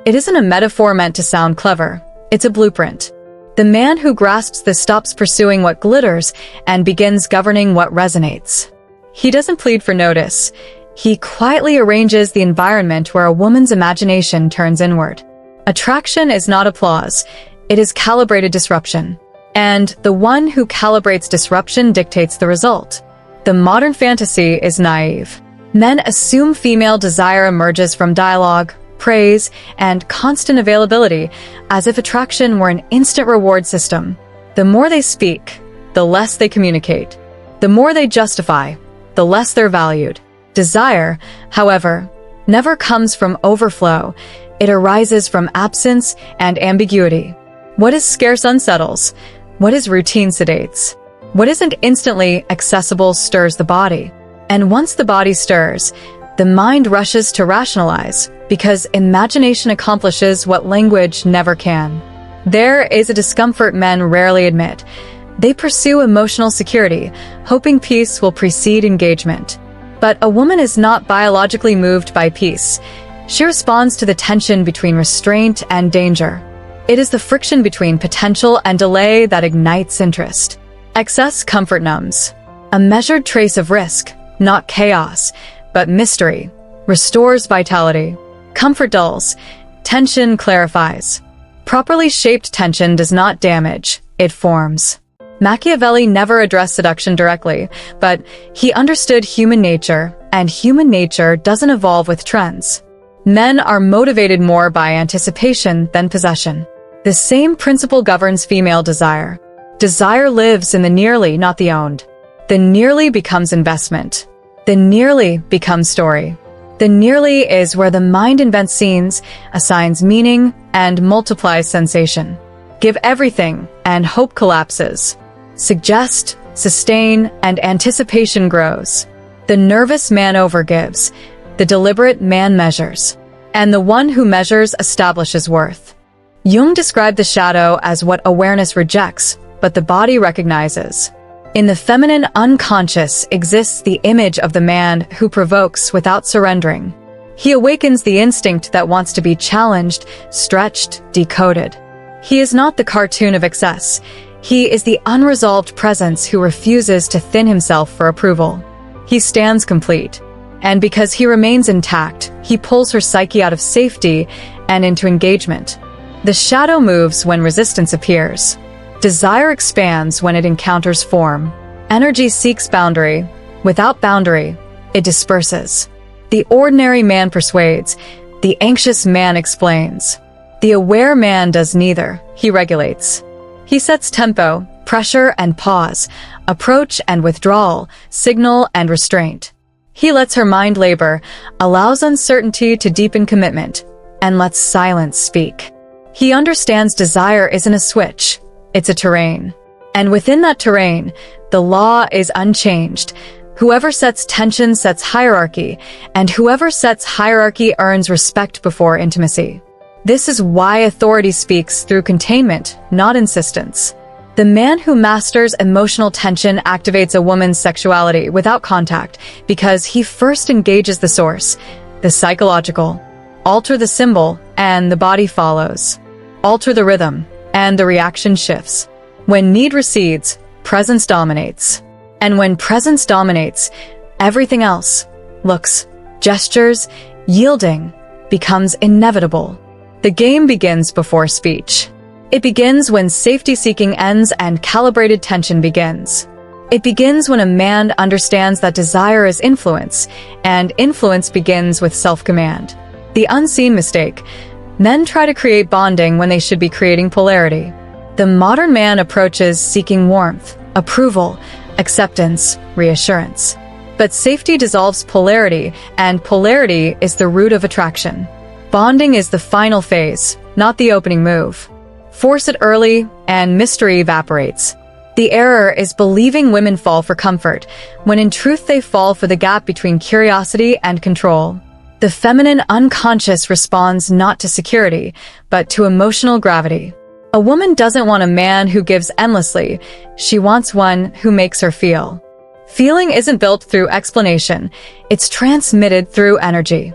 It isn't a metaphor meant to sound clever. It's a blueprint. The man who grasps this stops pursuing what glitters and begins governing what resonates. He doesn't plead for notice. He quietly arranges the environment where a woman's imagination turns inward. Attraction is not applause. It is calibrated disruption. And the one who calibrates disruption dictates the result. The modern fantasy is naive. Men assume female desire emerges from dialogue, praise, and constant availability, as if attraction were an instant reward system. The more they speak, the less they communicate. The more they justify, the less they're valued. Desire, however, never comes from overflow. It arises from absence and ambiguity. What is scarce unsettles. What is routine sedates. What isn't instantly accessible stirs the body. And once the body stirs, the mind rushes to rationalize, because imagination accomplishes what language never can. There is a discomfort men rarely admit. They pursue emotional security, hoping peace will precede engagement. But a woman is not biologically moved by peace. She responds to the tension between restraint and danger. It is the friction between potential and delay that ignites interest. Excess comfort numbs. A measured trace of risk, not chaos, but mystery, restores vitality. Comfort dulls. Tension clarifies. Properly shaped tension does not damage, it forms. Machiavelli never addressed seduction directly, but he understood human nature, and human nature doesn't evolve with trends. Men are motivated more by anticipation than possession. The same principle governs female desire. Desire lives in the nearly, not the owned. The nearly becomes investment. The nearly becomes story. The nearly is where the mind invents scenes, assigns meaning, and multiplies sensation. Give everything, and hope collapses. Suggest, sustain, and anticipation grows. The nervous man overgives. The deliberate man measures. And the one who measures establishes worth. Jung described the shadow as what awareness rejects, but the body recognizes. In the feminine unconscious exists the image of the man who provokes without surrendering. He awakens the instinct that wants to be challenged, stretched, decoded. He is not the cartoon of excess. He is the unresolved presence who refuses to thin himself for approval. He stands complete. And because he remains intact, he pulls her psyche out of safety and into engagement. The shadow moves when resistance appears. Desire expands when it encounters form. Energy seeks boundary. Without boundary, it disperses. The ordinary man persuades. The anxious man explains. The aware man does neither. He regulates. He sets tempo, pressure and pause, approach and withdrawal, signal and restraint. He lets her mind labor, allows uncertainty to deepen commitment, and lets silence speak. He understands desire isn't a switch. It's a terrain. And within that terrain, the law is unchanged. Whoever sets tension sets hierarchy, and whoever sets hierarchy earns respect before intimacy. This is why authority speaks through containment, not insistence. The man who masters emotional tension activates a woman's sexuality without contact because he first engages the source, the psychological. Alter the symbol, and the body follows. Alter the rhythm, and the reaction shifts. When need recedes, presence dominates. And when presence dominates, everything else, looks, gestures, yielding, becomes inevitable. The game begins before speech. It begins when safety-seeking ends and calibrated tension begins. It begins when a man understands that desire is influence, and influence begins with self-command. The unseen mistake. Men try to create bonding when they should be creating polarity. The modern man approaches seeking warmth, approval, acceptance, reassurance. But safety dissolves polarity, and polarity is the root of attraction. Bonding is the final phase, not the opening move. Force it early, and mystery evaporates. The error is believing women fall for comfort, when in truth they fall for the gap between curiosity and control. The feminine unconscious responds not to security, but to emotional gravity. A woman doesn't want a man who gives endlessly. She wants one who makes her feel. Feeling isn't built through explanation. It's transmitted through energy.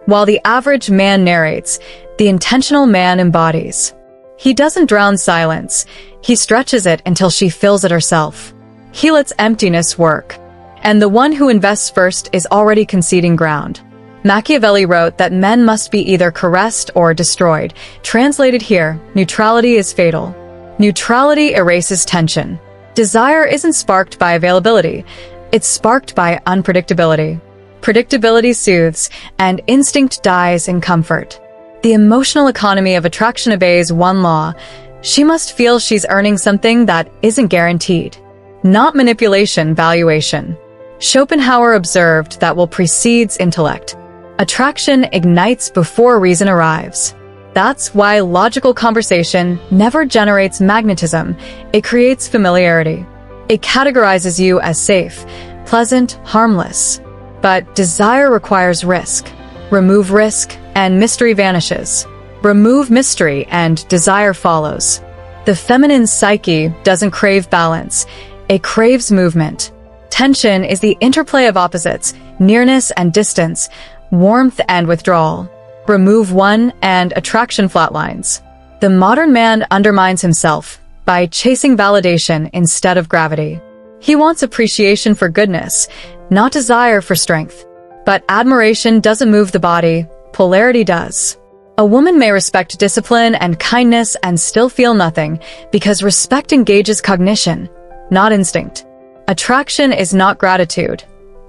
While the average man narrates, the intentional man embodies. He doesn't drown silence, he stretches it until she fills it herself. He lets emptiness work. And the one who invests first is already conceding ground. Machiavelli wrote that men must be either caressed or destroyed. Translated here, neutrality is fatal. Neutrality erases tension. Desire isn't sparked by availability, it's sparked by unpredictability. Predictability soothes, and instinct dies in comfort. The emotional economy of attraction obeys one law. She must feel she's earning something that isn't guaranteed. Not manipulation, valuation. Schopenhauer observed that will precedes intellect. Attraction ignites before reason arrives. That's why logical conversation never generates magnetism, it creates familiarity. It categorizes you as safe, pleasant, harmless. But desire requires risk. Remove risk, and mystery vanishes. Remove mystery, and desire follows. The feminine psyche doesn't crave balance, it craves movement. Tension is the interplay of opposites, nearness and distance, warmth and withdrawal. Remove one, and attraction flatlines. The modern man undermines himself by chasing validation instead of gravity. He wants appreciation for goodness, not desire for strength. But admiration doesn't move the body, polarity does. A woman may respect discipline and kindness and still feel nothing, because respect engages cognition, not instinct. Attraction is not gratitude.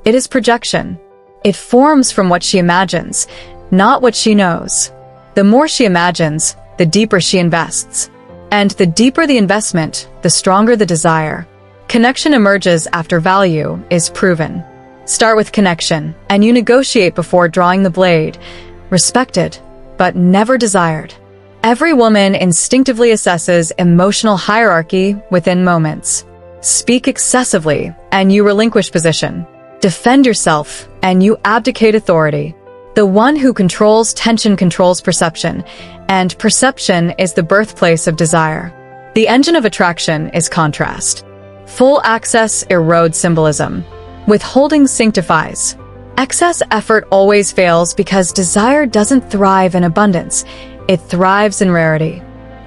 It is projection. It forms from what she imagines, not what she knows. The more she imagines, the deeper she invests. And the deeper the investment, the stronger the desire. Connection emerges after value is proven. Start with connection, and you negotiate before drawing the blade. Respected, but never desired. Every woman instinctively assesses emotional hierarchy within moments. Speak excessively, and you relinquish position. Defend yourself, and you abdicate authority. The one who controls tension controls perception, and perception is the birthplace of desire. The engine of attraction is contrast. Full access erodes symbolism. Withholding sanctifies. Excess effort always fails because desire doesn't thrive in abundance, it thrives in rarity.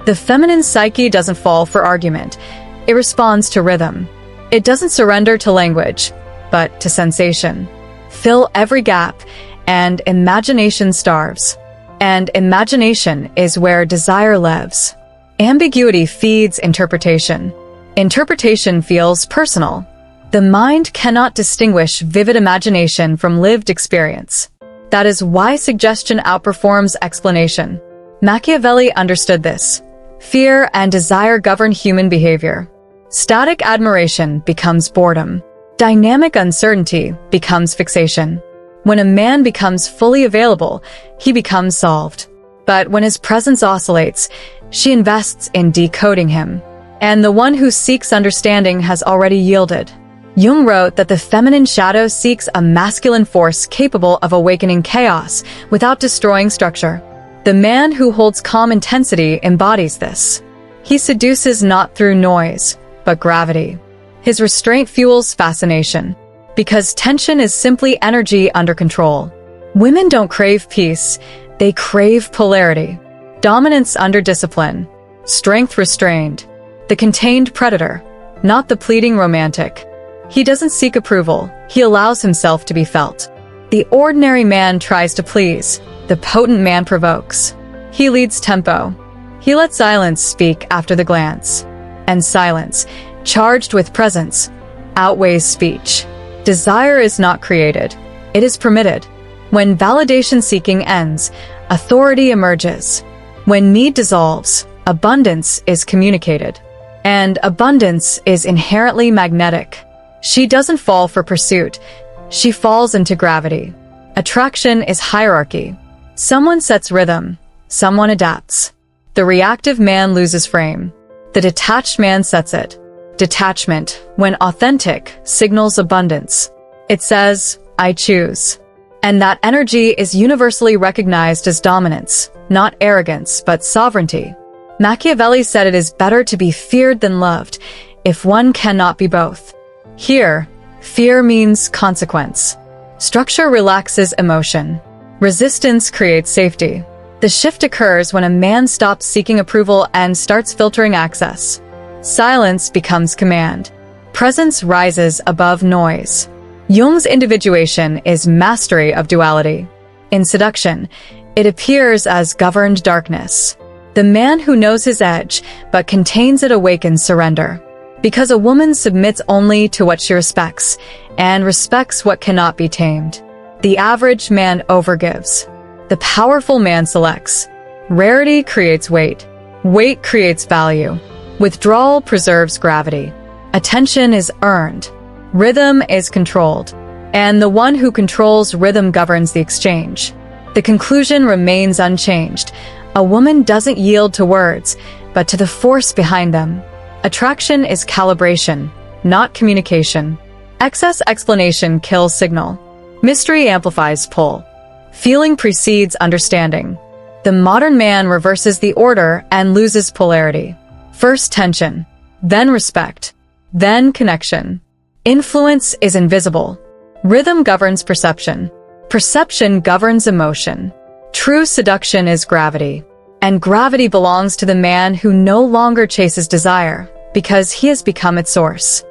The feminine psyche doesn't fall for argument, it responds to rhythm. It doesn't surrender to language, but to sensation. Fill every gap, and imagination starves. And imagination is where desire lives. Ambiguity feeds interpretation. Interpretation feels personal. The mind cannot distinguish vivid imagination from lived experience. That is why suggestion outperforms explanation. Machiavelli understood this. Fear and desire govern human behavior. Static admiration becomes boredom. Dynamic uncertainty becomes fixation. When a man becomes fully available, he becomes solved. But when his presence oscillates, she invests in decoding him. And the one who seeks understanding has already yielded. Jung wrote that the feminine shadow seeks a masculine force capable of awakening chaos without destroying structure. The man who holds calm intensity embodies this. He seduces not through noise, but gravity. His restraint fuels fascination, because tension is simply energy under control. Women don't crave peace, they crave polarity. Dominance under discipline, strength restrained. The contained predator, not the pleading romantic. He doesn't seek approval, he allows himself to be felt. The ordinary man tries to please, the potent man provokes. He leads tempo. He lets silence speak after the glance. And silence, charged with presence, outweighs speech. Desire is not created, it is permitted. When validation seeking ends, authority emerges. When need dissolves, abundance is communicated. And abundance is inherently magnetic. She doesn't fall for pursuit, she falls into gravity. Attraction is hierarchy. Someone sets rhythm, someone adapts. The reactive man loses frame. The detached man sets it. Detachment, when authentic, signals abundance. It says, I choose. And that energy is universally recognized as dominance, not arrogance, but sovereignty. Machiavelli said it is better to be feared than loved, if one cannot be both. Here, fear means consequence. Structure relaxes emotion. Resistance creates safety. The shift occurs when a man stops seeking approval and starts filtering access. Silence becomes command. Presence rises above noise. Jung's individuation is mastery of duality. In Seduction, it appears as governed darkness. The man who knows his edge but contains it awakens surrender. Because a woman submits only to what she respects and respects what cannot be tamed. The average man overgives. The powerful man selects. Rarity creates weight. Weight creates value. Withdrawal preserves gravity. Attention is earned. Rhythm is controlled. And the one who controls rhythm governs the exchange. The conclusion remains unchanged. A woman doesn't yield to words, but to the force behind them. Attraction is calibration, not communication. Excess explanation kills signal. Mystery amplifies pull. Feeling precedes understanding. The modern man reverses the order and loses polarity. First tension, then respect, then connection. Influence is invisible. Rhythm governs perception. Perception governs emotion. True seduction is gravity. And gravity belongs to the man who no longer chases desire, because he has become its source.